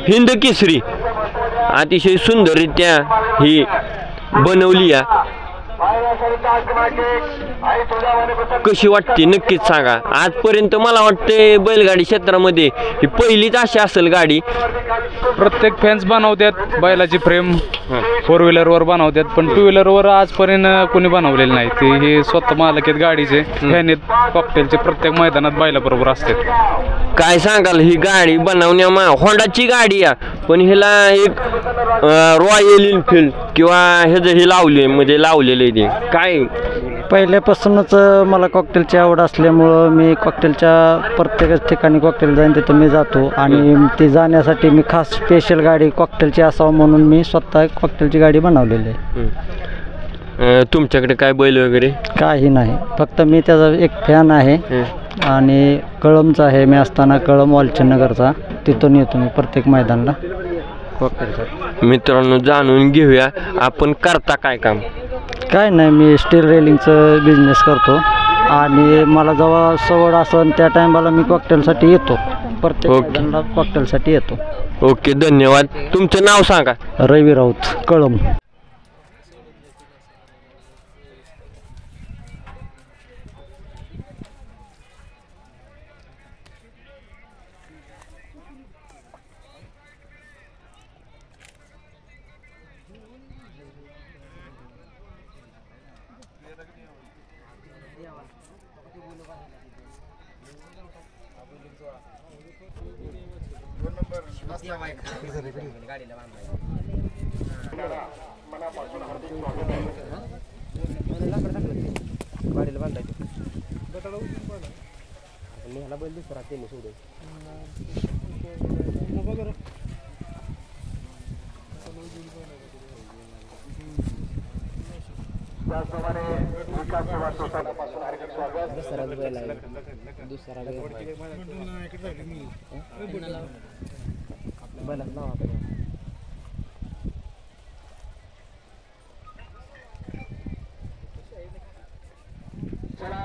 हिंद केसरी अतिशय सुंदररित्या ही बनवली आहे. कशी वाटते नक्कीच सांगा. आजपर्यंत मला वाटते बैलगाडी क्षेत्रामध्ये ही पहिलीच अशी असेल गाडी. प्रत्येक फॅन्स बनवतात बैलाची फ्रेम 4 व्हीलरवर बनवतात, पण 2 व्हीलरवर आजपर्यंत कोणी बनवलेलं नाही. ते हे स्वतः मालक आहेत गाडीचे, फॅन आहेत कॉकटेलचे, प्रत्येक मैदानात बैलाबरोबर असतात. काय सांगाल ही गाडी बनवण्यामा होंडाची गाडी आहे, पण ह्याला एक रॉयल एनफिल्ड किंवा ह्याचं हे लावले म्हणजे लावलेलं आहे ते काय. पहिल्यापासूनच मला कॉकटेलची आवड असल्यामुळं मी कॉकटेलच्या प्रत्येक ठिकाणी कॉकटेल जाईन तिथं मी जातो आणि ती जाण्यासाठी मी खास स्पेशल गाडी कॉकटेलची असावं म्हणून मी स्वतः कॉकटेलची गाडी बनवलेली आहे. तुमच्याकडे काय बैल वगैरे काही नाही, फक्त मी त्याचा एक फॅन आहे आणि कळमचा आहे. मी असताना कळम वालचंदनगरचा, तिथून येतो मी प्रत्येक मैदानाला कॉकटेलचा. मित्रांनो जाणून घेऊया आपण करता काय काम. काय नाही, मी स्टील रेलिंगचं बिझनेस करतो आणि मला जेव्हा सवड असेल त्या टायमाला मी कॉकटेलसाठी येतो, प्रत्येक मैदानाला कॉकटेलसाठी येतो. ओके धन्यवाद. तुमचं नाव सांगा. रवी राऊत, कळम. चला